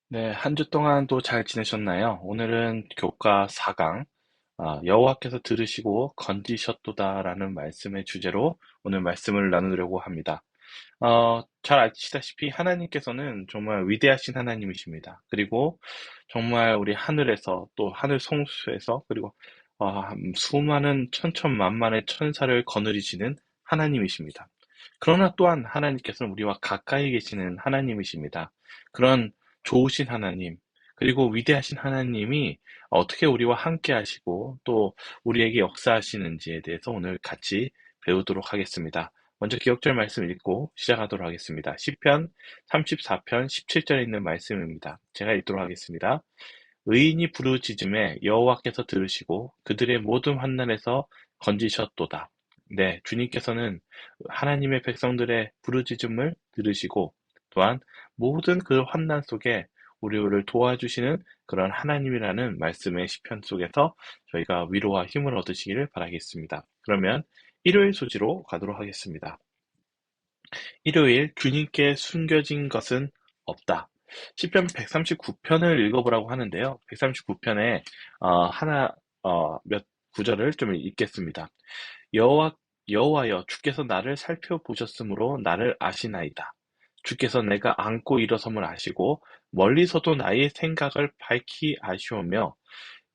네, 한 주 동안 또 잘 지내셨나요? 오늘은 교과 4강, 여호와께서 들으시고 건지셨도다라는 말씀의 주제로 오늘 말씀을 나누려고 합니다. 잘 아시다시피 하나님께서는 정말 위대하신 하나님이십니다. 그리고 정말 우리 하늘에서 또 하늘 성수에서 그리고 수많은 천천만만의 천사를 거느리시는 하나님이십니다. 그러나 또한 하나님께서는 우리와 가까이 계시는 하나님이십니다. 그런 좋으신 하나님, 그리고 위대하신 하나님이 어떻게 우리와 함께 하시고 또 우리에게 역사하시는지에 대해서 오늘 같이 배우도록 하겠습니다. 먼저 기억절 말씀 읽고 시작하도록 하겠습니다. 시편 34편 17절에 있는 말씀입니다. 제가 읽도록 하겠습니다. 의인이 부르짖음에 여호와께서 들으시고 그들의 모든 환난에서 건지셨도다. 네, 주님께서는 하나님의 백성들의 부르짖음을 들으시고 또한 모든 그 환난 속에 우리를 도와주시는 그런 하나님이라는 말씀의 시편 속에서 저희가 위로와 힘을 얻으시기를 바라겠습니다. 그러면 일요일 소지로 가도록 하겠습니다. 일요일 주님께 숨겨진 것은 없다. 시편 139편을 읽어보라고 하는데요. 139편에 하나 몇 구절을 좀 읽겠습니다. 여호와 여호와여 주께서 나를 살펴보셨으므로 나를 아시나이다. 주께서 내가 앉고 일어섬을 아시고 멀리서도 나의 생각을 밝히 아시오며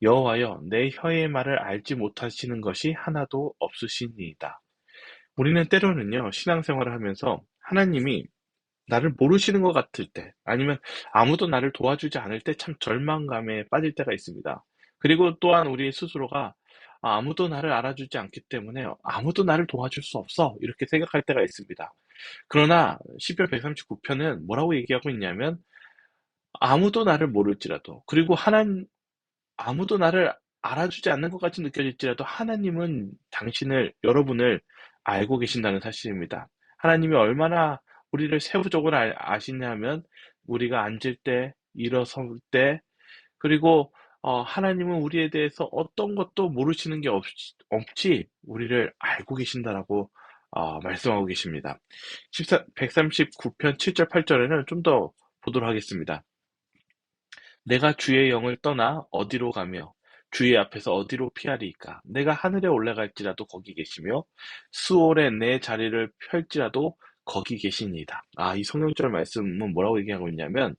여호와여 내 혀의 말을 알지 못하시는 것이 하나도 없으시니이다. 우리는 때로는요, 신앙생활을 하면서 하나님이 나를 모르시는 것 같을 때, 아니면 아무도 나를 도와주지 않을 때 참 절망감에 빠질 때가 있습니다. 그리고 또한 우리 스스로가 아무도 나를 알아주지 않기 때문에 아무도 나를 도와줄 수 없어. 이렇게 생각할 때가 있습니다. 그러나 시편 139편은 뭐라고 얘기하고 있냐면 아무도 나를 모를지라도 그리고 아무도 나를 알아주지 않는 것 같이 느껴질지라도 하나님은 여러분을 알고 계신다는 사실입니다. 하나님이 얼마나 우리를 세부적으로 아시냐면 우리가 앉을 때, 일어설 때, 그리고 하나님은 우리에 대해서 어떤 것도 모르시는 게 없지 우리를 알고 계신다라고 말씀하고 계십니다. 139편 7절 8절에는 좀 더 보도록 하겠습니다. 내가 주의 영을 떠나 어디로 가며 주의 앞에서 어디로 피하리이까? 내가 하늘에 올라갈지라도 거기 계시며 수월에 내 자리를 펼지라도 거기 계시니이다. 이 성경절 말씀은 뭐라고 얘기하고 있냐면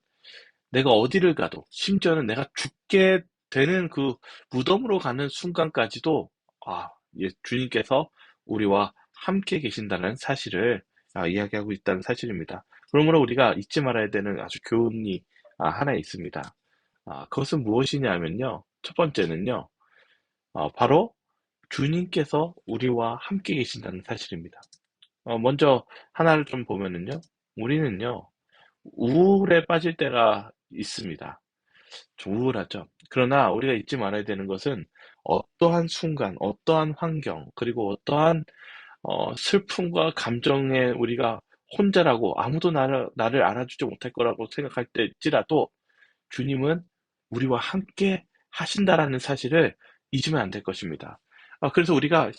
내가 어디를 가도 심지어는 내가 죽게 되는 그 무덤으로 가는 순간까지도 주님께서 우리와 함께 계신다는 사실을 이야기하고 있다는 사실입니다. 그러므로 우리가 잊지 말아야 되는 아주 교훈이 하나 있습니다. 그것은 무엇이냐면요. 첫 번째는요. 바로 주님께서 우리와 함께 계신다는 사실입니다. 먼저 하나를 좀 보면은요. 우리는요. 우울에 빠질 때가 있습니다. 좀 우울하죠. 그러나 우리가 잊지 말아야 되는 것은 어떠한 순간, 어떠한 환경, 그리고 어떠한 슬픔과 감정에 우리가 혼자라고 아무도 나를 알아주지 못할 거라고 생각할 때일지라도 주님은 우리와 함께 하신다라는 사실을 잊으면 안 될 것입니다. 그래서 우리가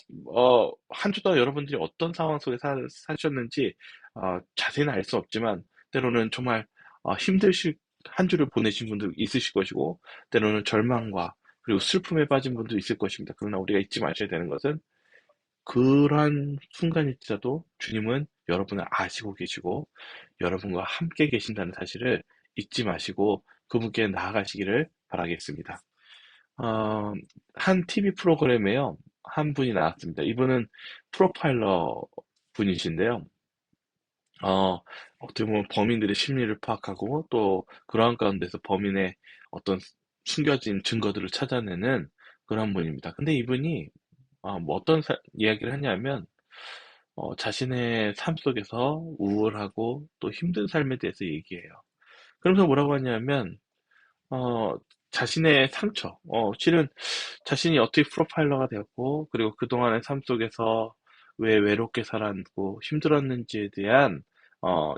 한 주 동안 여러분들이 어떤 상황 속에 사셨는지 자세히는 알 수 없지만 때로는 정말 힘드실 한 주를 보내신 분도 있으실 것이고 때로는 절망과 그리고 슬픔에 빠진 분도 있을 것입니다. 그러나 우리가 잊지 마셔야 되는 것은 그러한 순간일지라도 주님은 여러분을 아시고 계시고 여러분과 함께 계신다는 사실을 잊지 마시고 그분께 나아가시기를 바라겠습니다. 어, 한 TV 프로그램에요. 한 분이 나왔습니다. 이분은 프로파일러 분이신데요. 어떻게 보면 범인들의 심리를 파악하고 또 그러한 가운데서 범인의 어떤 숨겨진 증거들을 찾아내는 그런 분입니다. 근데 이분이 뭐 어떤 이야기를 하냐면 자신의 삶 속에서 우울하고 또 힘든 삶에 대해서 얘기해요. 그러면서 뭐라고 하냐면 어, 자신의 상처, 실은 자신이 어떻게 프로파일러가 되었고, 그리고 그동안의 삶 속에서 왜 외롭게 살았고 힘들었는지에 대한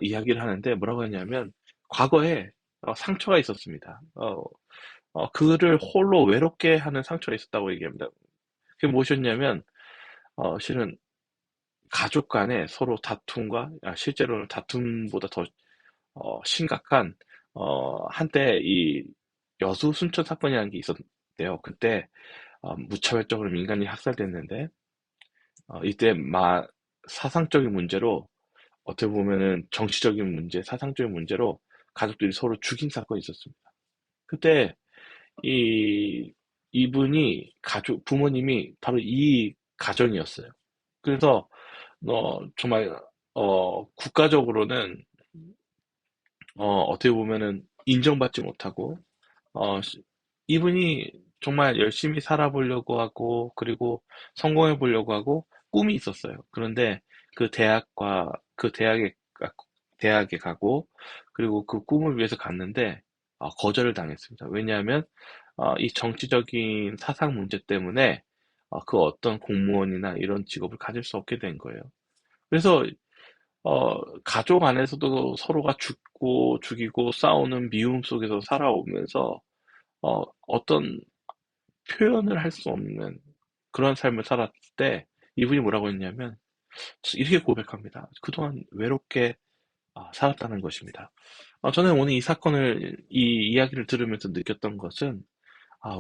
이야기를 하는데 뭐라고 하냐면 과거에 상처가 있었습니다. 그를 홀로 외롭게 하는 상처가 있었다고 얘기합니다. 그게 무엇이었냐면 실은 가족 간에 서로 다툼과 실제로는 다툼보다 더 심각한 한때 이 여수 순천 사건이라는 게 있었는데요. 그때 무차별적으로 민간인이 학살됐는데 이때 사상적인 문제로 어떻게 보면은 정치적인 문제, 사상적인 문제로 가족들이 서로 죽인 사건이 있었습니다. 그때 이 이분이 부모님이 바로 이 가정이었어요. 그래서 정말 국가적으로는 어떻게 보면은 인정받지 못하고 시 이분이 정말 열심히 살아보려고 하고 그리고 성공해 보려고 하고 꿈이 있었어요. 그런데 그 대학에 가고 그리고 그 꿈을 위해서 갔는데 거절을 당했습니다. 왜냐하면 이 정치적인 사상 문제 때문에 그 어떤 공무원이나 이런 직업을 가질 수 없게 된 거예요. 그래서 가족 안에서도 서로가 죽고 죽이고 싸우는 미움 속에서 살아오면서 어떤 표현을 할 수 없는 그런 삶을 살았을 때 이분이 뭐라고 했냐면 이렇게 고백합니다. 그동안 외롭게 살았다는 것입니다. 저는 오늘 이 이야기를 들으면서 느꼈던 것은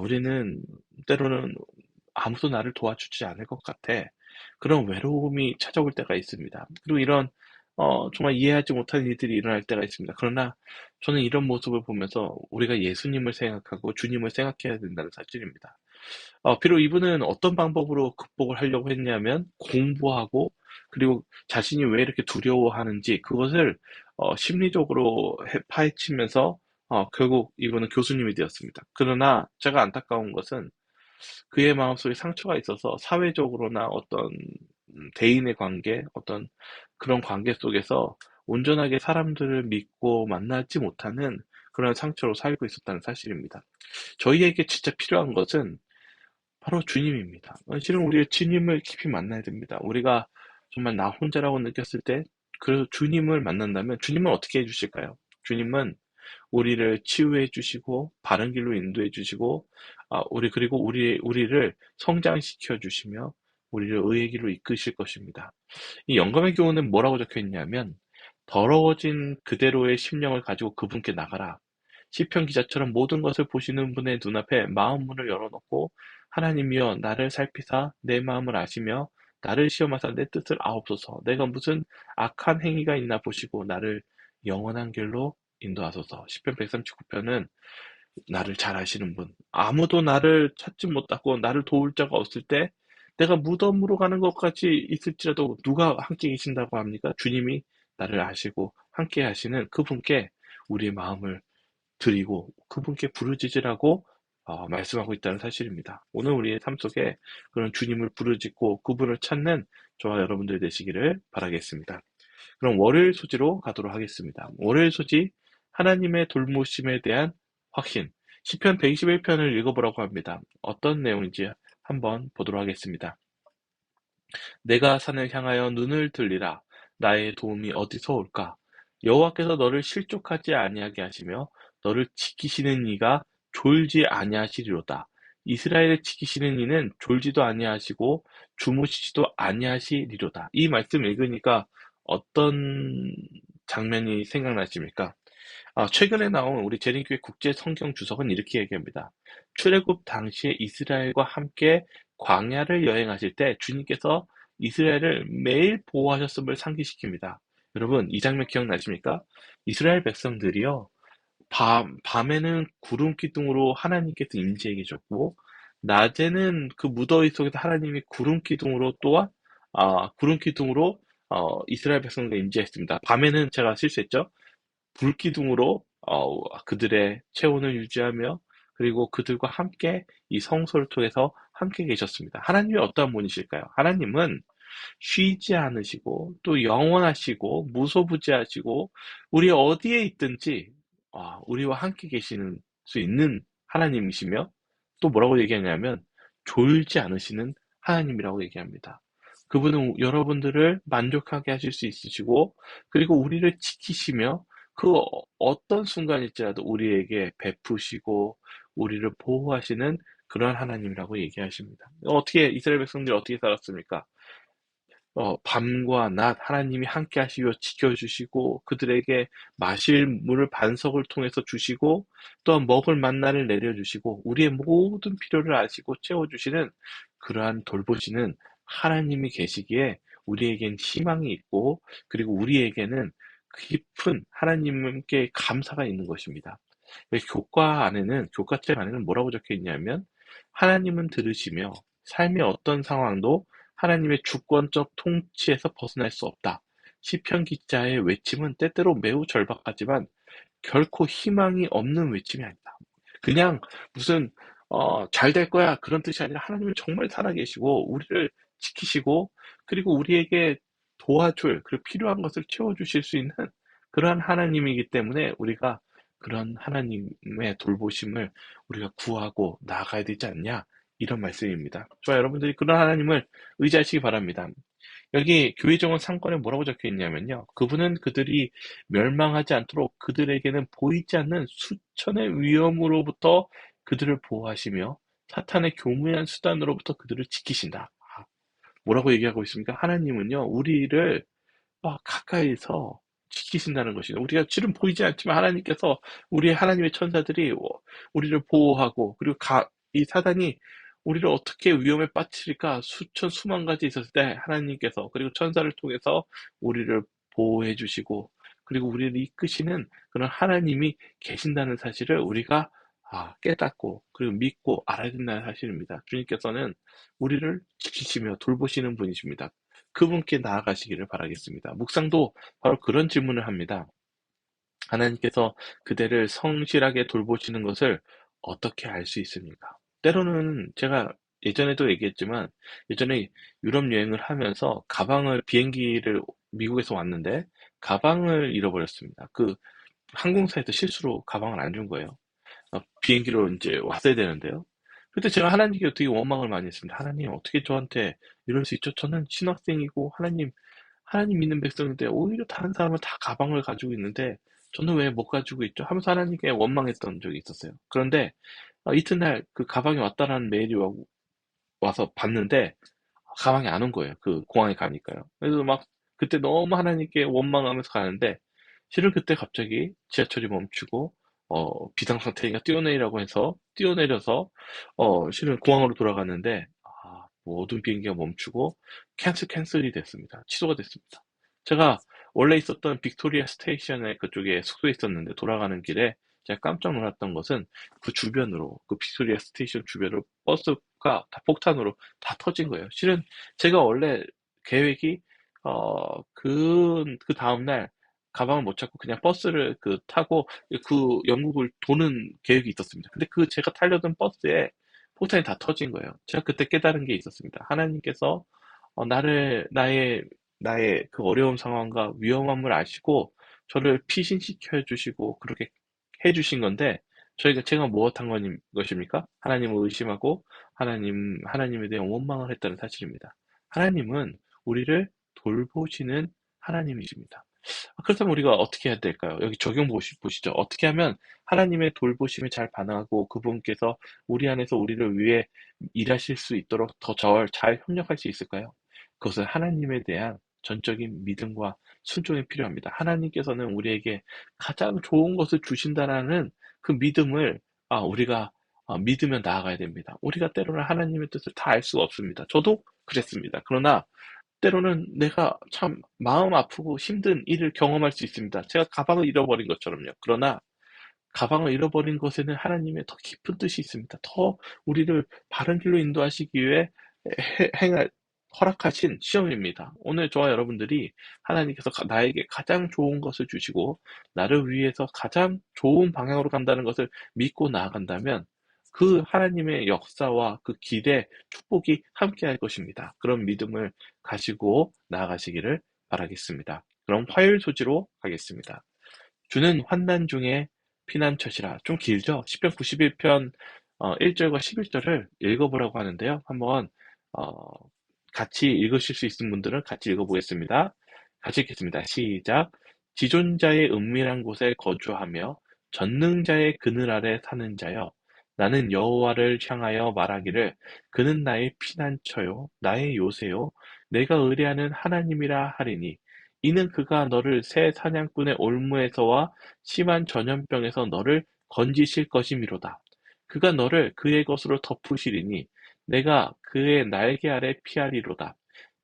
우리는 때로는 아무도 나를 도와주지 않을 것 같아. 그런 외로움이 찾아올 때가 있습니다. 그리고 이런 정말 이해하지 못하는 일들이 일어날 때가 있습니다. 그러나 저는 이런 모습을 보면서 우리가 예수님을 생각하고 주님을 생각해야 된다는 사실입니다. 비록 이분은 어떤 방법으로 극복을 하려고 했냐면 공부하고 그리고 자신이 왜 이렇게 두려워하는지 그것을 심리적으로 파헤치면서 결국 이분은 교수님이 되었습니다. 그러나 제가 안타까운 것은 그의 마음속에 상처가 있어서 사회적으로나 어떤 대인의 관계, 어떤 그런 관계 속에서 온전하게 사람들을 믿고 만나지 못하는 그런 상처로 살고 있었다는 사실입니다. 저희에게 진짜 필요한 것은 바로 주님입니다. 실은 우리의 주님을 깊이 만나야 됩니다. 우리가 정말 나 혼자라고 느꼈을 때, 그 주님을 만난다면 주님은 어떻게 해주실까요? 주님은 우리를 치유해 주시고 바른 길로 인도해 주시고 그리고 우리를 성장시켜 주시며 우리를 의의 길로 이끄실 것입니다. 이 영감의 교훈은 뭐라고 적혀 있냐면 더러워진 그대로의 심령을 가지고 그분께 나가라. 시편 기자처럼 모든 것을 보시는 분의 눈앞에 마음 문을 열어놓고 하나님이여 나를 살피사 내 마음을 아시며 나를 시험하사 내 뜻을 아옵소서. 내가 무슨 악한 행위가 있나 보시고 나를 영원한 길로 인도하소서. 시편 139편은 나를 잘 아시는 분, 아무도 나를 찾지 못하고 나를 도울 자가 없을 때 내가 무덤으로 가는 것까지 있을지라도 누가 함께 계신다고 합니까? 주님이 나를 아시고 함께 하시는 그분께 우리의 마음을 드리고 그분께 부르짖으라고 말씀하고 있다는 사실입니다. 오늘 우리의 삶 속에 그런 주님을 부르짖고 그분을 찾는 저와 여러분들 되시기를 바라겠습니다. 그럼 월요일 소지로 가도록 하겠습니다. 월요일 소지 하나님의 돌보심에 대한 확신 시편 121편을 읽어보라고 합니다. 어떤 내용인지 한번 보도록 하겠습니다. 내가 산을 향하여 눈을 들리라. 나의 도움이 어디서 올까? 여호와께서 너를 실족하지 아니하게 하시며 너를 지키시는 이가 졸지 아니하시리로다. 이스라엘을 지키시는 이는 졸지도 아니하시고 주무시지도 아니하시리로다. 이 말씀 읽으니까 어떤 장면이 생각나십니까? 최근에 나온 우리 재림교회 국제 성경 주석은 이렇게 얘기합니다. 출애굽 당시에 이스라엘과 함께 광야를 여행하실 때 주님께서 이스라엘을 매일 보호하셨음을 상기시킵니다. 여러분, 이 장면 기억나십니까? 이스라엘 백성들이요, 밤에는 구름 기둥으로 하나님께서 임재해 계셨고, 낮에는 그 무더위 속에서 하나님이 구름 기둥으로 이스라엘 백성들과 임재했습니다. 밤에는 제가 실수했죠? 불기둥으로 그들의 체온을 유지하며 그리고 그들과 함께 이 성소를 통해서 함께 계셨습니다. 하나님이 어떠한 분이실까요? 하나님은 쉬지 않으시고 또 영원하시고 무소부지하시고 우리 어디에 있든지 우리와 함께 계시는 수 있는 하나님이시며 또 뭐라고 얘기하냐면 졸지 않으시는 하나님이라고 얘기합니다. 그분은 여러분들을 만족하게 하실 수 있으시고 그리고 우리를 지키시며 그 어떤 순간일지라도 우리에게 베푸시고 우리를 보호하시는 그런 하나님이라고 얘기하십니다. 어떻게 이스라엘 백성들이 어떻게 살았습니까? 밤과 낮 하나님이 함께 하시며 지켜주시고 그들에게 마실 물을 반석을 통해서 주시고 또한 먹을 만나를 내려주시고 우리의 모든 필요를 아시고 채워주시는 그러한 돌보시는 하나님이 계시기에 우리에겐 희망이 있고 그리고 우리에게는 깊은 하나님께 감사가 있는 것입니다. 교과책 안에는 뭐라고 적혀 있냐면 하나님은 들으시며 삶의 어떤 상황도 하나님의 주권적 통치에서 벗어날 수 없다. 시편 기자의 외침은 때때로 매우 절박하지만 결코 희망이 없는 외침이 아니다. 그냥 무슨 잘 될 거야 그런 뜻이 아니라 하나님은 정말 살아계시고 우리를 지키시고 그리고 우리에게 도와줄 그리고 필요한 것을 채워주실 수 있는 그러한 하나님이기 때문에 우리가 그런 하나님의 돌보심을 우리가 구하고 나아가야 되지 않냐 이런 말씀입니다. 저와 여러분들이 그런 하나님을 의지하시기 바랍니다. 여기 교회 정원 상권에 뭐라고 적혀 있냐면요. 그분은 그들이 멸망하지 않도록 그들에게는 보이지 않는 수천의 위험으로부터 그들을 보호하시며 사탄의 교묘한 수단으로부터 그들을 지키신다. 뭐라고 얘기하고 있습니까? 하나님은요, 우리를 가까이서 지키신다는 것이죠. 우리가 실은 보이지 않지만 하나님께서 우리의 하나님의 천사들이 우리를 보호하고 그리고 이 사단이 우리를 어떻게 위험에 빠뜨릴까 수천 수만 가지 있었을 때 하나님께서 그리고 천사를 통해서 우리를 보호해 주시고 그리고 우리를 이끄시는 그런 하나님이 계신다는 사실을 우리가 깨닫고 그리고 믿고 알아야 된다는 사실입니다. 주님께서는 우리를 지키시며 돌보시는 분이십니다. 그분께 나아가시기를 바라겠습니다. 묵상도 바로 그런 질문을 합니다. 하나님께서 그대를 성실하게 돌보시는 것을 어떻게 알 수 있습니까? 때로는 제가 예전에도 얘기했지만 예전에 유럽 여행을 하면서 비행기를 미국에서 왔는데 가방을 잃어버렸습니다. 그 항공사에서 실수로 가방을 안 준 거예요. 비행기로 이제 왔어야 되는데요. 그때 제가 하나님께 되게 원망을 많이 했습니다. 하나님, 어떻게 저한테 이럴 수 있죠? 저는 신학생이고, 하나님 믿는 백성인데, 오히려 다른 사람은 다 가방을 가지고 있는데, 저는 왜 못 가지고 있죠? 하면서 하나님께 원망했던 적이 있었어요. 그런데, 이튿날 그 가방이 왔다라는 메일이 와서 봤는데, 가방이 안 온 거예요. 그 공항에 가니까요. 그래서 그때 너무 하나님께 원망하면서 가는데, 실은 그때 갑자기 지하철이 멈추고, 비상상태니까 뛰어내리라고 해서, 뛰어내려서, 실은 공항으로 돌아갔는데, 모든 비행기가 멈추고, 캔슬이 됐습니다. 취소가 됐습니다. 제가 원래 있었던 빅토리아 스테이션에 그쪽에 숙소에 있었는데, 돌아가는 길에 제가 깜짝 놀랐던 것은 그 빅토리아 스테이션 주변으로 버스가 다 폭탄으로 다 터진 거예요. 실은 제가 원래 계획이 그 다음날 가방을 못 찾고 그냥 버스를 타고 그 영국을 도는 계획이 있었습니다. 근데 제가 타려던 버스에 폭탄이 다 터진 거예요. 제가 그때 깨달은 게 있었습니다. 하나님께서 나의 그 어려운 상황과 위험함을 아시고 저를 피신시켜 주시고 그렇게 해 주신 건데 제가 무엇한 것입니까? 하나님을 의심하고 하나님에 대한 원망을 했다는 사실입니다. 하나님은 우리를 돌보시는 하나님이십니다. 그렇다면 우리가 어떻게 해야 될까요? 여기 보시죠. 어떻게 하면 하나님의 돌보심에 잘 반응하고 그분께서 우리 안에서 우리를 위해 일하실 수 있도록 더 잘 협력할 수 있을까요? 그것은 하나님에 대한 전적인 믿음과 순종이 필요합니다. 하나님께서는 우리에게 가장 좋은 것을 주신다라는 그 믿음을 우리가 믿으며 나아가야 됩니다. 우리가 때로는 하나님의 뜻을 다 알 수가 없습니다. 저도 그랬습니다. 그러나 때로는 내가 참 마음 아프고 힘든 일을 경험할 수 있습니다. 제가 가방을 잃어버린 것처럼요. 그러나 가방을 잃어버린 것에는 하나님의 더 깊은 뜻이 있습니다. 더 우리를 바른 길로 인도하시기 위해 행할 허락하신 시험입니다. 오늘 저와 여러분들이 하나님께서 나에게 가장 좋은 것을 주시고 나를 위해서 가장 좋은 방향으로 간다는 것을 믿고 나아간다면 그 하나님의 역사와 그 길에 축복이 함께할 것입니다. 그런 믿음을 가지고 나아가시기를 바라겠습니다. 그럼 화요일 소지로 가겠습니다. 주는 환난 중에 피난처시라. 좀 길죠? 시편 91편 1절과 11절을 읽어보라고 하는데요. 한번 어, 같이 읽으실 수 있는 분들은 같이 읽어보겠습니다. 같이 읽겠습니다. 시작. 지존자의 은밀한 곳에 거주하며 전능자의 그늘 아래 사는 자여, 나는 여호와를 향하여 말하기를 그는 나의 피난처요 나의 요새요 내가 의뢰하는 하나님이라 하리니 이는 그가 너를 새 사냥꾼의 올무에서와 심한 전염병에서 너를 건지실 것이미로다. 그가 너를 그의 것으로 덮으시리니 내가 그의 날개 아래 피하리로다.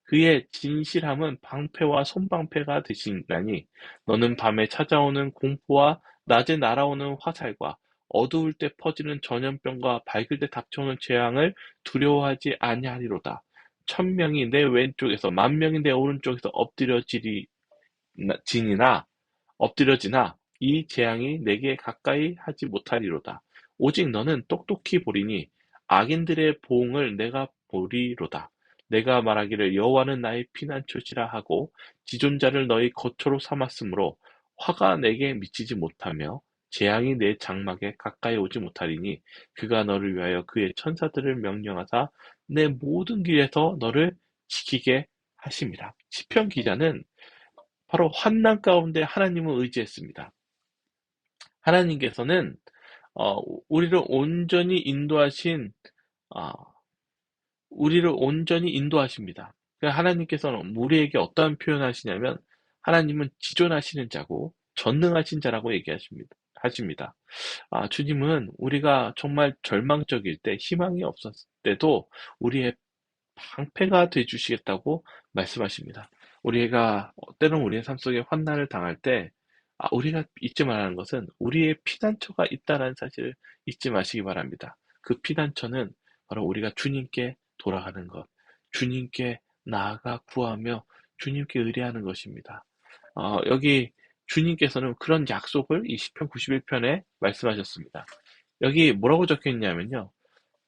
그의 진실함은 방패와 손방패가 되시나니 너는 밤에 찾아오는 공포와 낮에 날아오는 화살과 어두울 때 퍼지는 전염병과 밝을 때 닥쳐오는 재앙을 두려워하지 아니하리로다. 천명이 내 왼쪽에서 만명이 내 오른쪽에서 지니나 엎드려지나 이 재앙이 내게 가까이 하지 못하리로다. 오직 너는 똑똑히 보리니 악인들의 보응을 내가 보리로다. 내가 말하기를 여호와는 나의 피난처시라 하고 지존자를 너희 거처로 삼았으므로 화가 내게 미치지 못하며 재앙이 내 장막에 가까이 오지 못하리니 그가 너를 위하여 그의 천사들을 명령하사 내 모든 길에서 너를 지키게 하심이라. 시편 기자는 바로 환난 가운데 하나님을 의지했습니다. 하나님께서는 어, 우리를 온전히 인도하신 어, 우리를 온전히 인도하십니다. 하나님께서는 우리에게 어떠한 표현을 하시냐면 하나님은 지존하시는 자고 전능하신 자라고 하십니다. 주님은 우리가 정말 절망적일 때, 희망이 없었을 때도 우리의 방패가 돼 주시겠다고 말씀하십니다. 우리가 때론 우리의 삶 속에 환난을 당할 때 우리가 잊지 말아야 하는 것은 우리의 피난처가 있다는 사실을 잊지 마시기 바랍니다. 그 피난처는 바로 우리가 주님께 돌아가는 것, 주님께 나아가 구하며 주님께 의뢰하는 것입니다. 여기 주님께서는 그런 약속을 이 시편 91편에 말씀하셨습니다. 여기 뭐라고 적혀 있냐면요.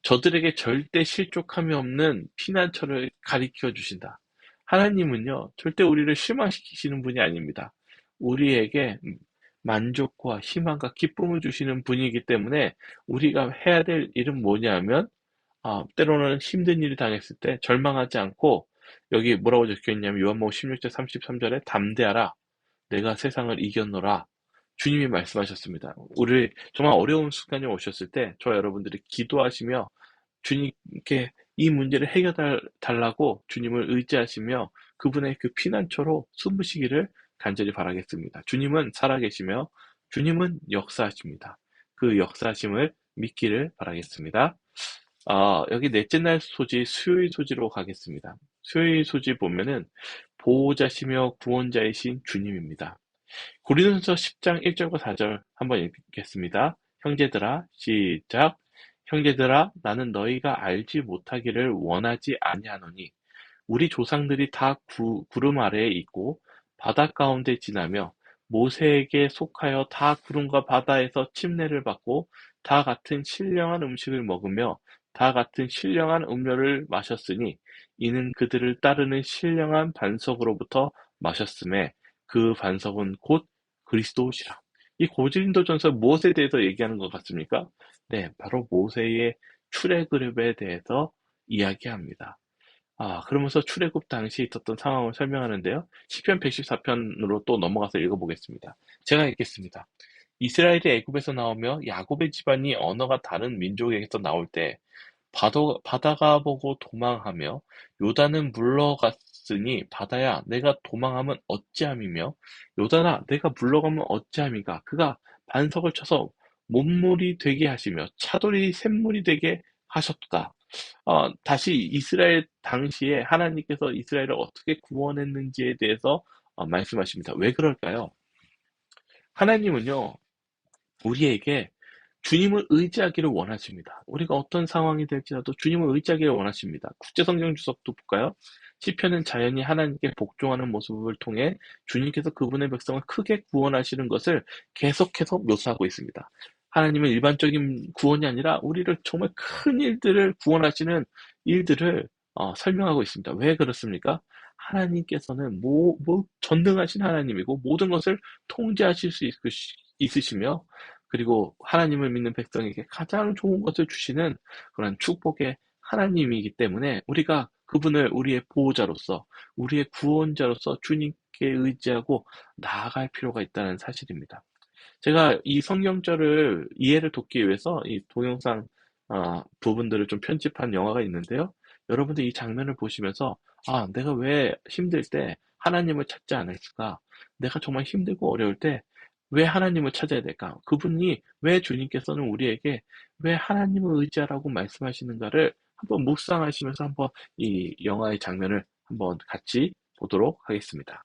저들에게 절대 실족함이 없는 피난처를 가리켜 주신다. 하나님은요, 절대 우리를 실망시키시는 분이 아닙니다. 우리에게 만족과 희망과 기쁨을 주시는 분이기 때문에 우리가 해야 될 일은 뭐냐면, 때로는 힘든 일이 당했을 때 절망하지 않고, 여기 뭐라고 적혀 있냐면, 요한복음 16장 33절에 담대하라. 내가 세상을 이겼노라. 주님이 말씀하셨습니다. 우리 정말 어려운 순간이 오셨을 때, 저와 여러분들이 기도하시며, 주님께 이 문제를 해결해 달라고 주님을 의지하시며 그분의 그 피난처로 숨으시기를 간절히 바라겠습니다. 주님은 살아계시며 주님은 역사하십니다. 그 역사하심을 믿기를 바라겠습니다. 여기 넷째 날 소지 수요일 소지로 가겠습니다. 수요일 소지 보면은 보호자시며 구원자이신 주님입니다. 고린도서 10장 1절과 4절 한번 읽겠습니다. 형제들아 시작. 형제들아 나는 너희가 알지 못하기를 원하지 아니하노니 우리 조상들이 다 구름 아래에 있고 바다 가운데 지나며 모세에게 속하여 다 구름과 바다에서 침례를 받고 다 같은 신령한 음식을 먹으며 다 같은 신령한 음료를 마셨으니 이는 그들을 따르는 신령한 반석으로부터 마셨음에 그 반석은 곧 그리스도시라. 이 고린도전서 무엇에 대해서 얘기하는 것 같습니까? 네, 바로 모세의 출애굽에 대해서 이야기합니다. 그러면서 출애굽 당시에 있었던 상황을 설명하는데요. 시편 114편으로 또 넘어가서 읽어보겠습니다. 제가 읽겠습니다. 이스라엘이 애굽에서 나오며 야곱의 집안이 언어가 다른 민족에게서 나올 때 바다가 보고 도망하며 요단은 물러갔으니 바다야 내가 도망하면 어찌함이며 요단아 내가 물러가면 어찌함이가 그가 반석을 쳐서 못물이 되게 하시며 차돌이 샘물이 되게 하셨다. 다시 이스라엘 당시에 하나님께서 이스라엘을 어떻게 구원했는지에 대해서 말씀하십니다. 왜 그럴까요? 하나님은요, 우리에게 주님을 의지하기를 원하십니다. 우리가 어떤 상황이 될지라도 주님을 의지하기를 원하십니다. 국제성경 주석도 볼까요? 시편은 자연히 하나님께 복종하는 모습을 통해 주님께서 그분의 백성을 크게 구원하시는 것을 계속해서 묘사하고 있습니다. 하나님은 일반적인 구원이 아니라 우리를 정말 큰 일들을 구원하시는 일들을 설명하고 있습니다. 왜 그렇습니까? 하나님께서는 전능하신 하나님이고 모든 것을 통제하실 수 있으시며 그리고 하나님을 믿는 백성에게 가장 좋은 것을 주시는 그런 축복의 하나님이기 때문에 우리가 그분을 우리의 보호자로서, 우리의 구원자로서 주님께 의지하고 나아갈 필요가 있다는 사실입니다. 제가 이 성경절을 이해를 돕기 위해서 이 동영상 부분들을 좀 편집한 영화가 있는데요. 여러분들 이 장면을 보시면서 아, 내가 왜 힘들 때 하나님을 찾지 않을까? 내가 정말 힘들고 어려울 때 왜 하나님을 찾아야 될까? 그분이 왜 주님께서는 우리에게 왜 하나님을 의지하라고 말씀하시는가를 한번 묵상하시면서 한번 이 영화의 장면을 한번 같이 보도록 하겠습니다.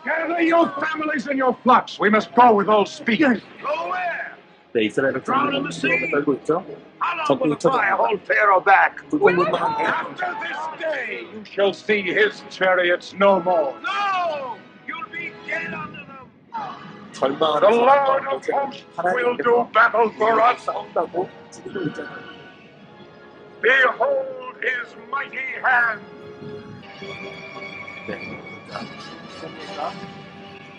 Gather your families and your flocks. We must go with all speed. Go where? 네, 이스라엘은 Drown in the sea? 떨고 있죠. How long will the fire hold Pharaoh back? 불꽃물만 After this day, you shall see his chariots no more. No! You'll be dead under them. The Lord of hosts will do battle for us. 싸운다고 죽이고 있잖아요. Behold his mighty hand. 네, 그러니까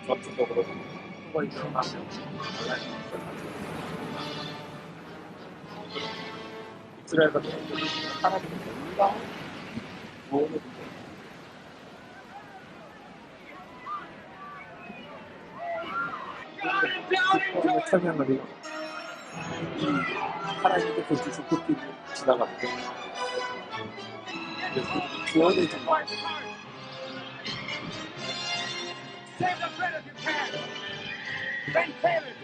전투적으로 한번 일어나면 이스라엘 같은 경우는 하나님의 뭔가 구원을 찬양을 해요. 이 하나님께서 주신 꽃길을 지나가는 게 구원의 정말 Save the bread if you can. Then save it.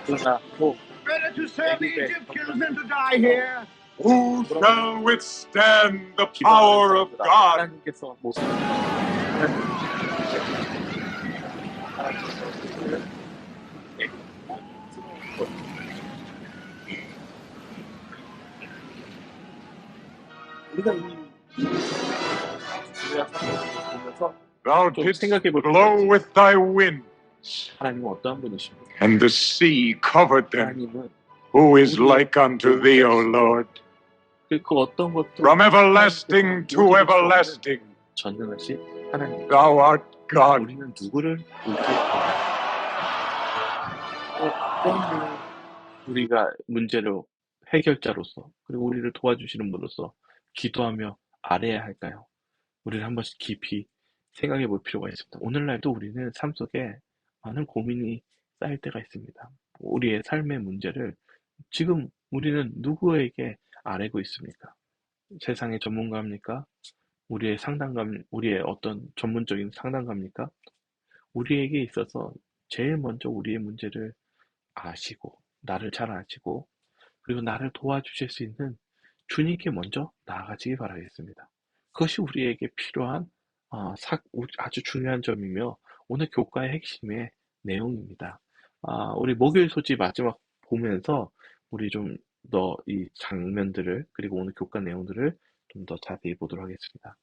그러나 또 Better to serve the Egyptians than to die here. Who shall withstand the power of God? 하나님께서 모습 우리가 이 중요한 상황을 보면서 Thou 좀 didst 생각해 볼 blow 필요가 with thy wind, 하나님은 어떠한 분이십니까? and the sea covered them. 하나님은 Who is like unto thee, O Lord? 그 어떤 것도 From everlasting to everlasting, 전능하신 하나님. thou art God. 우리는 누구를 의지할까? 어떤 우리가 문제를 해결자로서 그리고 우리를 도와주시는 분으로서 기도하며 아뢰야 할까요? 우리를 한 번씩 깊이 생각해 볼 필요가 있습니다. 오늘날도 우리는 삶 속에 많은 고민이 쌓일 때가 있습니다. 우리의 삶의 문제를 지금 우리는 누구에게 아뢰고 있습니까? 세상의 전문가입니까? 우리의 상담감, 우리의 어떤 전문적인 상담가입니까? 우리에게 있어서 제일 먼저 우리의 문제를 아시고, 나를 잘 아시고, 그리고 나를 도와주실 수 있는 주님께 먼저 나아가시기 바라겠습니다. 그것이 우리에게 필요한 아주 중요한 점이며 오늘 교과의 핵심의 내용입니다. 우리 목요일 소지 마지막 보면서 우리 좀 더 이 장면들을 그리고 오늘 교과 내용들을 좀 더 자세히 보도록 하겠습니다.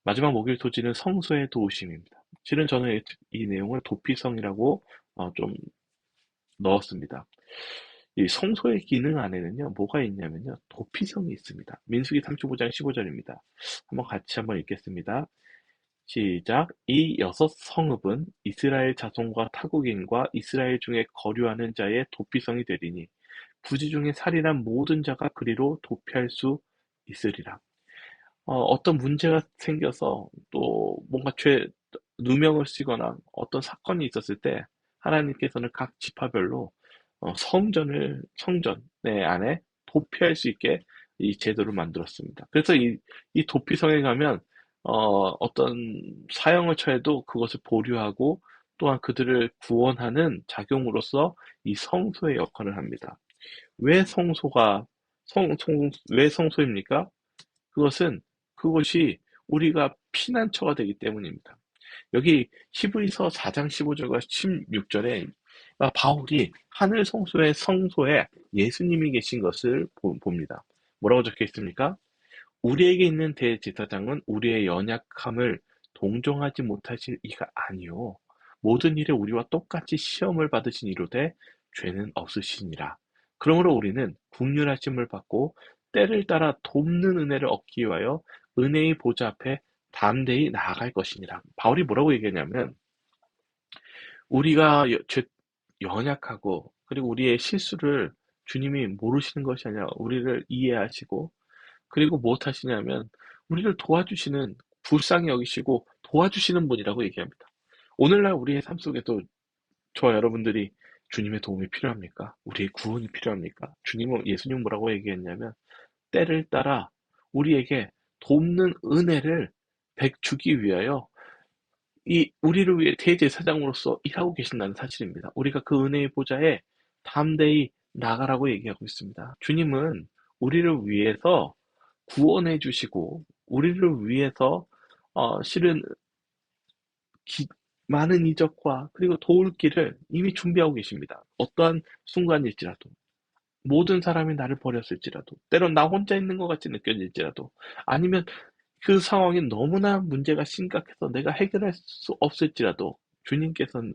마지막 목요일 소지는 성소의 도우심입니다. 실은 저는 이 내용을 도피성이라고 좀 넣었습니다. 이 성소의 기능 안에는요, 뭐가 있냐면요, 도피성이 있습니다. 민수기 35장 15절입니다. 한번 읽겠습니다. 시작. 이 6성읍은 이스라엘 자손과 타국인과 이스라엘 중에 거류하는 자의 도피성이 되리니 부지 중에 살인한 모든 자가 그리로 도피할 수 있으리라. 어떤 문제가 생겨서 또 뭔가 누명을 쓰거나 어떤 사건이 있었을 때 하나님께서는 각 지파별로 성전의 안에 도피할 수 있게 이 제도를 만들었습니다. 그래서 이 도피성에 가면 어떤 사형을 처해도 그것을 보류하고 또한 그들을 구원하는 작용으로서 이 성소의 역할을 합니다. 왜 왜 성소입니까? 그것이 우리가 피난처가 되기 때문입니다. 여기 히브리서 4장 15절과 16절에 바울이 하늘 성소에 예수님이 계신 것을 봅니다. 뭐라고 적혀 있습니까? 우리에게 있는 대제사장은 우리의 연약함을 동정하지 못하실 이가 아니요 모든 일에 우리와 똑같이 시험을 받으신 이로되 죄는 없으시니라. 그러므로 우리는 긍휼하심을 받고 때를 따라 돕는 은혜를 얻기 위하여 은혜의 보좌 앞에 담대히 나아갈 것이니라. 바울이 뭐라고 얘기하냐면 우리가 연약하고 그리고 우리의 실수를 주님이 모르시는 것이 아니라 우리를 이해하시고 그리고 무엇하시냐면 우리를 도와주시는 불쌍히 여기시고 도와주시는 분이라고 얘기합니다. 오늘날 우리의 삶 속에도 저와 여러분들이 주님의 도움이 필요합니까? 우리의 구원이 필요합니까? 예수님은 뭐라고 얘기했냐면, 때를 따라 우리에게 돕는 은혜를 주기 위하여 우리를 위해 대제사장으로서 일하고 계신다는 사실입니다. 우리가 그 은혜의 보좌에 담대히 나가라고 얘기하고 있습니다. 주님은 우리를 위해서 구원해 주시고, 우리를 위해서, 실은 기- 많은 이적과 그리고 도울 길을 이미 준비하고 계십니다. 어떠한 순간일지라도, 모든 사람이 나를 버렸을지라도, 때론 나 혼자 있는 것 같이 느껴질지라도, 아니면 그 상황이 너무나 문제가 심각해서 내가 해결할 수 없을지라도, 주님께서는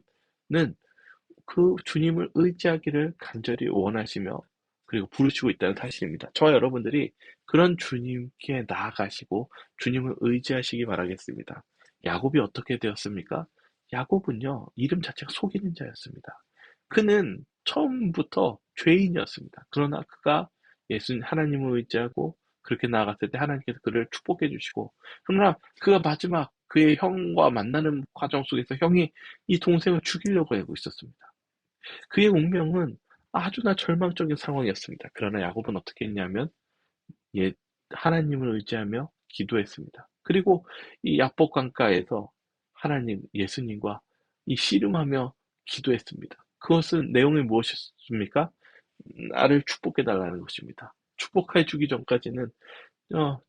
그 주님을 의지하기를 간절히 원하시며 그리고 부르시고 있다는 사실입니다. 저와 여러분들이 그런 주님께 나아가시고 주님을 의지하시기 바라겠습니다. 야곱이 어떻게 되었습니까? 야곱은요, 이름 자체가 속이는 자였습니다. 그는 처음부터 죄인이었습니다. 그러나 그가 하나님을 의지하고 그렇게 나아갔을 때 하나님께서 그를 축복해 주시고, 그러나 그가 마지막 그의 형과 만나는 과정 속에서 형이 이 동생을 죽이려고 하고 있었습니다. 그의 운명은 아주나 절망적인 상황이었습니다. 그러나 야곱은 어떻게 했냐면, 예, 하나님을 의지하며 기도했습니다. 그리고 이 야복 강가에서 예수님과 이 씨름하며 기도했습니다. 그것은 내용이 무엇이었습니까? 나를 축복해 달라는 것입니다. 축복해 주기 전까지는 어,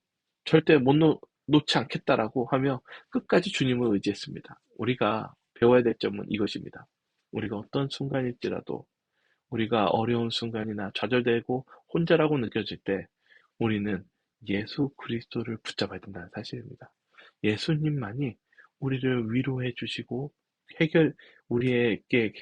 절대 놓지 않겠다라고 하며 끝까지 주님을 의지했습니다. 우리가 배워야 될 점은 이것입니다. 우리가 어떤 순간일지라도, 우리가 어려운 순간이나 좌절되고 혼자라고 느껴질 때 우리는 예수 그리스도를 붙잡아야 된다는 사실입니다. 예수님만이 우리를 위로해 주시고 해결 우리에게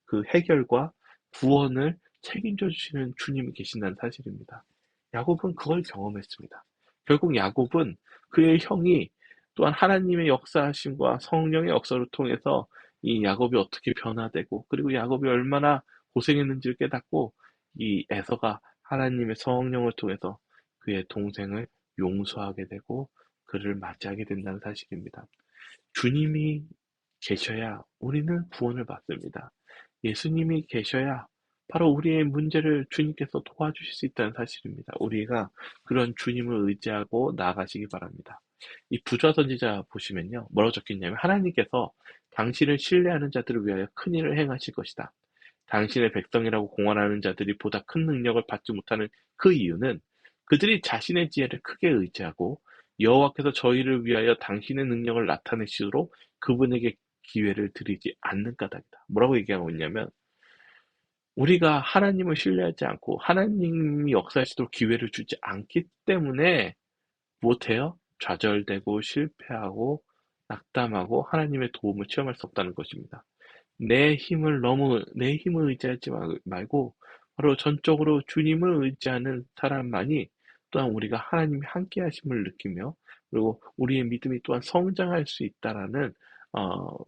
그 해결과 구원을 책임져 주시는 주님이 계신다는 사실입니다. 야곱은 그걸 경험했습니다. 결국 야곱은 그의 형이 또한 하나님의 역사하심과 성령의 역사를 통해서 이 야곱이 어떻게 변화되고, 그리고 야곱이 얼마나 고생했는지를 깨닫고, 이 에서가 하나님의 성령을 통해서 그의 동생을 용서하게 되고 그를 맞이하게 된다는 사실입니다. 주님이 계셔야 우리는 구원을 받습니다. 예수님이 계셔야 바로 우리의 문제를 주님께서 도와주실 수 있다는 사실입니다. 우리가 그런 주님을 의지하고 나아가시기 바랍니다. 이 부좌 선지자 보시면요, 뭐라고 적혀있냐면, 하나님께서 당신을 신뢰하는 자들을 위하여 큰 일을 행하실 것이다. 당신의 백성이라고 공언하는 자들이 보다 큰 능력을 받지 못하는 그 이유는 그들이 자신의 지혜를 크게 의지하고 여호와께서 저희를 위하여 당신의 능력을 나타내시도록 그분에게 기회를 드리지 않는 까닭이다. 뭐라고 얘기하고 있냐면, 우리가 하나님을 신뢰하지 않고 하나님이 역사하시도록 기회를 주지 않기 때문에 못해요? 좌절되고 실패하고 낙담하고 하나님의 도움을 체험할 수 없다는 것입니다. 내 힘을 의지하지 말고 바로 전적으로 주님을 의지하는 사람만이 또한 우리가 하나님이 함께 하심을 느끼며, 그리고 우리의 믿음이 또한 성장할 수 있다라는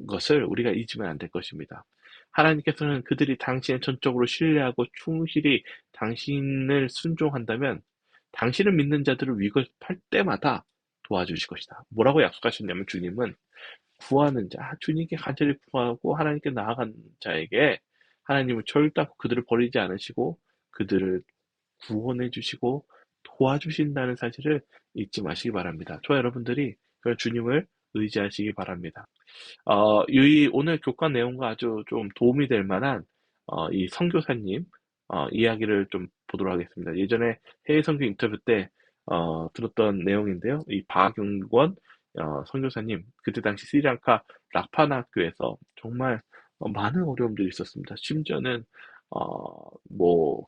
것을 우리가 잊으면 안 될 것입니다. 하나님께서는 그들이 당신을 전적으로 신뢰하고 충실히 당신을 순종한다면 당신을 믿는 자들을 위급할 때마다 도와주실 것이다. 뭐라고 약속하셨냐면, 주님은 구하는 자, 주님께 간절히 구하고 하나님께 나아간 자에게 하나님은 절대로 그들을 버리지 않으시고 그들을 구원해 주시고 도와주신다는 사실을 잊지 마시기 바랍니다. 저와 여러분들이 그런 주님을 의지하시기 바랍니다. 오늘 교과 내용과 아주 좀 도움이 될 만한 이 선교사님 이야기를 좀 보도록 하겠습니다. 예전에 해외 선교 인터뷰 때 들었던 내용인데요. 이 박용권 선교사님, 그때 당시 스리랑카 락파나 학교에서 정말 많은 어려움들이 있었습니다. 심지어는 뭐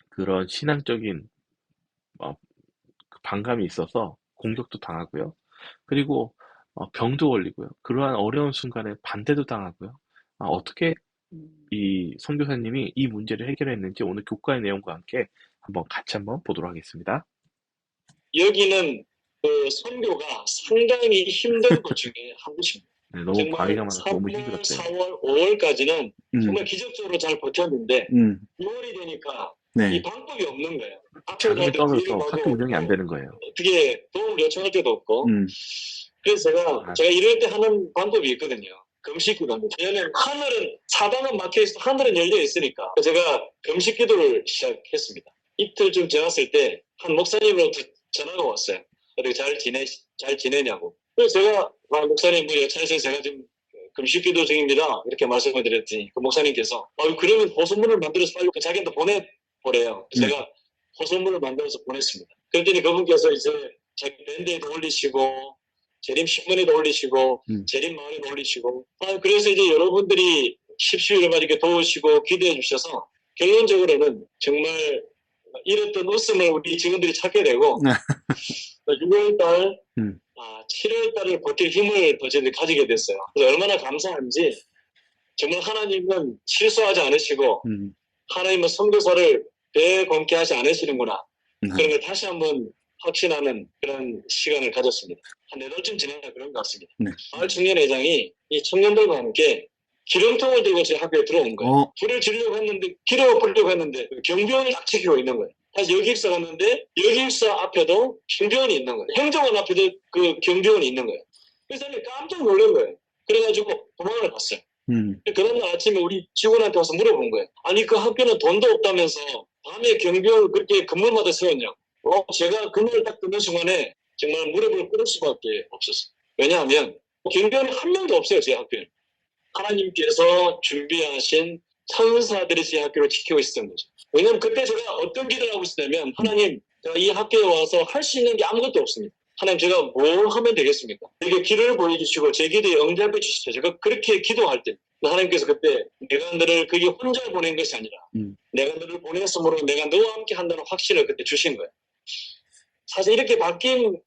그런 신앙적인 어, 그 반감이 있어서 공격도 당하고요. 그리고 병도 걸리고요. 그러한 어려운 순간에 반대도 당하고요. 어떻게 이 선교사님이 이 문제를 해결했는지 오늘 교과의 내용과 함께 같이 한번 보도록 하겠습니다. 여기는 그 선교가 상당히 힘든 것 중에 한 곳입니다. 네, 너무 정말 바위가 많아서 너무 3월, 힘들었대요. 4월, 5월까지는 정말 기적적으로 잘 버텼는데 6월이 되니까 네, 이 방법이 없는 거예요. 앞에 자금이 가도 떨어져서 뒤로 학교 가도 운영이 안 되는 거예요. 어떻게 도움을 요청할 때도 없고 그래서 제가 이럴 때 하는 방법이 있거든요. 금식기도 합니다. 왜냐하면 하늘은 사방은 막혀 있어 하늘은 열려 있으니까 제가 금식기도를 시작했습니다. 이틀 좀 지났을 때 한 목사님으로부터 전화가 왔어요. 어떻게 잘 지내냐고. 그래서 제가 목사님 뭐 여차해서 제가 지금 금식기도 중입니다. 이렇게 말씀을 드렸더니 그 목사님께서 그러면 호소문을 만들어서 빨리 자기한테 보내보래요. 제가 호소문을 만들어서 보냈습니다. 그랬더니 그분께서 이제 자기 밴드에도 올리시고 재림 신문에도 올리시고 재림 마을에도 올리시고 그래서 이제 여러분들이 십시일을 이렇게 도우시고 기도해 주셔서 결론적으로는 정말 잃었던 웃음을 우리 직원들이 찾게 되고 6월달 7월달을 버틸 힘을 더 저희들이 가지게 됐어요. 그래서 얼마나 감사한지 정말 하나님은 실수하지 않으시고 하나님은 선교사를 배검게 하지 않으시는구나. 그런 걸 다시 한번 확신하는 그런 시간을 가졌습니다. 한 4달쯤 지나야 그런 것 같습니다. 마을 청년회장이 이 청년들과 함께 기름통을 들고 제 학교에 들어온 거예요. 불을 지르려고 했는데, 기름을 뿌리려고 했는데 경비원을 딱 지키고 있는 거예요. 다시 여기입사 갔는데 여기입사 앞에도 경비원이 있는 거예요. 행정관 앞에도 그 경비원이 있는 거예요. 그래서 깜짝 놀란 거예요. 그래가지고 도망을 갔어요. 그런날 아침에 우리 직원한테 와서 물어본 거예요. 아니 그 학교는 돈도 없다면서 밤에 경비원을 그렇게 근무마다 세웠냐고. 제가 그날 딱 듣는 순간에 정말 무릎을 꿇을 수밖에 없었어요. 왜냐하면 경비원이 한 명도 없어요. 제 학교에. 하나님께서 준비하신 천사들이 제 학교를 지키고 있었던 거죠. 왜냐하면 그때 제가 어떤 기도를 하고 있었냐면 하나님 제가 이 학교에 와서 할 수 있는 게 아무것도 없습니다. 하나님 제가 뭘 하면 되겠습니까? 이게 길을 보여주시고 제 기도에 응답해 주시죠. 제가 그렇게 기도할 때 하나님께서 그때 내가 너를 거기 혼자 보낸 것이 아니라 내가 너를 보냈으므로 내가 너와 함께 한다는 확신을 그때 주신 거예요. 사실 이렇게 바뀐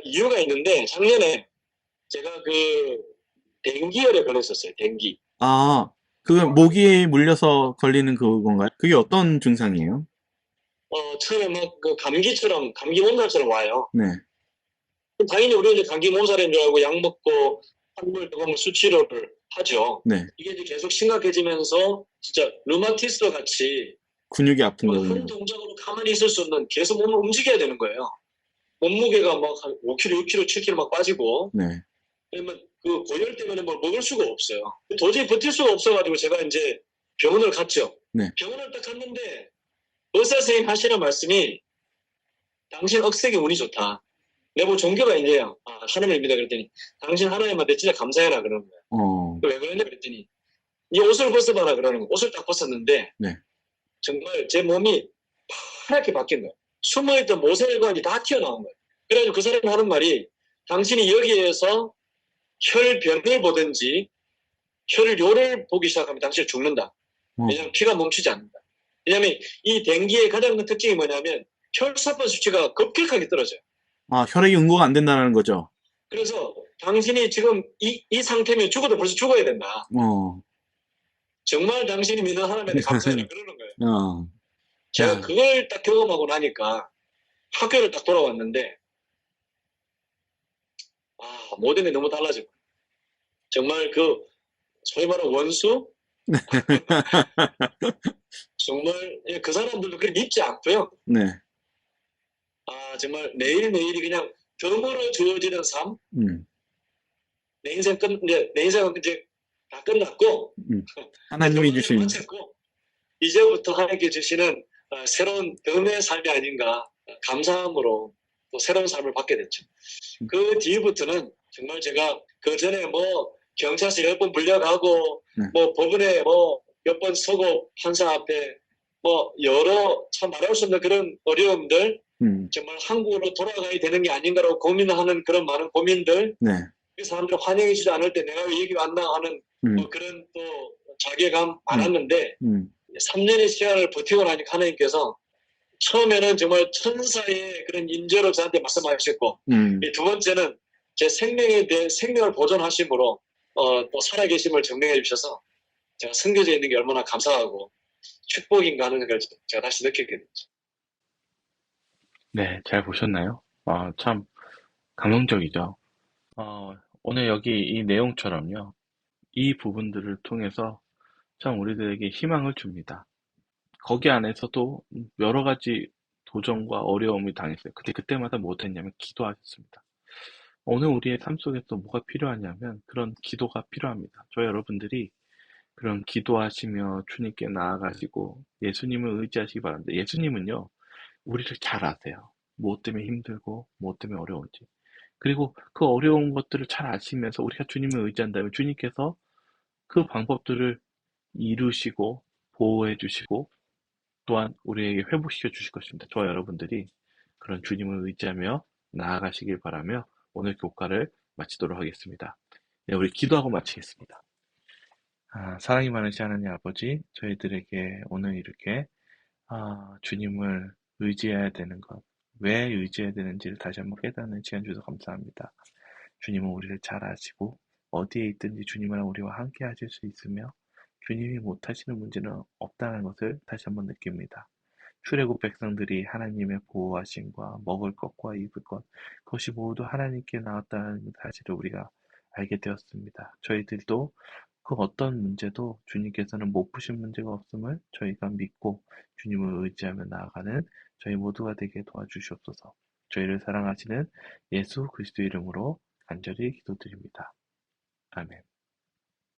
이유가 있는데 작년에 제가 그 댕기열에 걸렸었어요. 댕기. 그게 모기에 물려서 걸리는 그건가요? 그게 어떤 증상이에요? 처음에 막 그 감기처럼 감기 몸살처럼 와요. 네. 당연히 우리는 이제 감기 몸살인 줄 알고 약 먹고 한물 뜨거운 수치료를 하죠. 네. 이게 이제 계속 심각해지면서 진짜 르마티스 같이 근육이 아픈 한 거군요. 동작으로 가만히 있을 수 없는 계속 몸을 움직여야 되는 거예요. 몸무게가 막 한 5kg, 6kg, 7kg 막 빠지고 네. 그러면 그 고열 때문에 뭘 먹을 수가 없어요. 도저히 버틸 수가 없어가지고 제가 이제 병원을 갔죠. 네. 병원을 딱 갔는데 의사 선생님 하시는 말씀이 당신 억색이 운이 좋다. 내가 뭐 종교가 있네요. 하나님을 믿어 그랬더니 당신 하나님한테 진짜 감사해라 그러는 거예요. 왜 그러냐 그랬더니 이 옷을 벗어봐라 그러는 거예요. 옷을 딱 벗었는데 네. 정말 제 몸이 파랗게 바뀐 거예요. 숨어있던 모세혈관이 다 튀어나온 거예요. 그래가지고 그 사람이 하는 말이 당신이 여기에서 혈변을 보든지 혈요를 보기 시작하면 당신은 죽는다. 왜냐하면 피가 멈추지 않는다. 왜냐하면 이 댕기의 가장 큰 특징이 뭐냐면 혈소판 수치가 급격하게 떨어져요. 혈액이 응고가 안 된다는 거죠? 그래서 당신이 지금 이 상태면 죽어도 벌써 죽어야 된다. 정말 당신이 믿는 하나님한테 감사해라 그러는 거예요. 제가 그걸 딱 경험하고 나니까 학교를 딱 돌아왔는데 모든 게 너무 달라지고 정말 그 소위 말하는 원수 정말 그 사람들도 그렇게 믿지 않고요. 네. 정말 매일매일이 그냥 덤으로 주어지는 삶. 내 인생은 이제 다 끝났고 하나님이 주신 이제부터 하나님께 주시는 새로운 덤의 삶이 아닌가 감사함으로 또 새로운 삶을 받게 됐죠. 그 뒤부터는 정말 제가 그 전에 뭐 경찰서 10번 불려가고 뭐 법원에 뭐 몇 번 서고 판사 앞에 뭐 여러 참 말할 수 없는 그런 어려움들 정말 한국으로 돌아가야 되는 게 아닌가라고 고민하는 그런 많은 고민들 그 사람들 환영해 주지 않을 때 내가 왜 여기 왔나 하는 뭐 그런 또 자괴감 많았는데 3년의 시간을 버티고 나니까 하나님께서 처음에는 정말 천사의 그런 인재로 저한테 말씀하셨고 두 번째는 제 생명에 대해 생명을 보존하심으로 또 살아계심을 증명해 주셔서 제가 섬겨져 있는 게 얼마나 감사하고 축복인가 하는 걸 제가 다시 느끼게 됐죠. 네, 잘 보셨나요? 참 감동적이죠. 오늘 여기 이 내용처럼요. 이 부분들을 통해서 참 우리들에게 희망을 줍니다. 거기 안에서도 여러 가지 도전과 어려움을 당했어요. 근데 그때마다 못했냐면 기도하셨습니다. 오늘 우리의 삶 속에서 뭐가 필요하냐면 그런 기도가 필요합니다. 저희 여러분들이 그런 기도하시며 주님께 나아가시고 예수님을 의지하시기 바랍니다. 예수님은요, 우리를 잘 아세요. 무엇 때문에 힘들고 무엇 때문에 어려운지. 그리고 그 어려운 것들을 잘 아시면서 우리가 주님을 의지한다면 주님께서 그 방법들을 이루시고 보호해 주시고 또한 우리에게 회복시켜 주실 것입니다. 저와 여러분들이 그런 주님을 의지하며 나아가시길 바라며 오늘 교과를 마치도록 하겠습니다. 네, 우리 기도하고 마치겠습니다. 사랑이 많으신 하나님 아버지, 저희들에게 오늘 이렇게 주님을 의지해야 되는 것, 왜 의지해야 되는지를 다시 한번 깨닫는 시간 주셔서 감사합니다. 주님은 우리를 잘 아시고 어디에 있든지 주님은 우리와 함께 하실 수 있으며 주님이 못하시는 문제는 없다는 것을 다시 한번 느낍니다. 출애굽 백성들이 하나님의 보호하심과 먹을 것과 입을 것, 그것이 모두 하나님께 나왔다는 사실을 우리가 알게 되었습니다. 저희들도 그 어떤 문제도 주님께서는 못 푸신 문제가 없음을 저희가 믿고 주님을 의지하며 나아가는 저희 모두가 되게 도와주시옵소서. 저희를 사랑하시는 예수 그리스도 이름으로 간절히 기도드립니다. 아멘.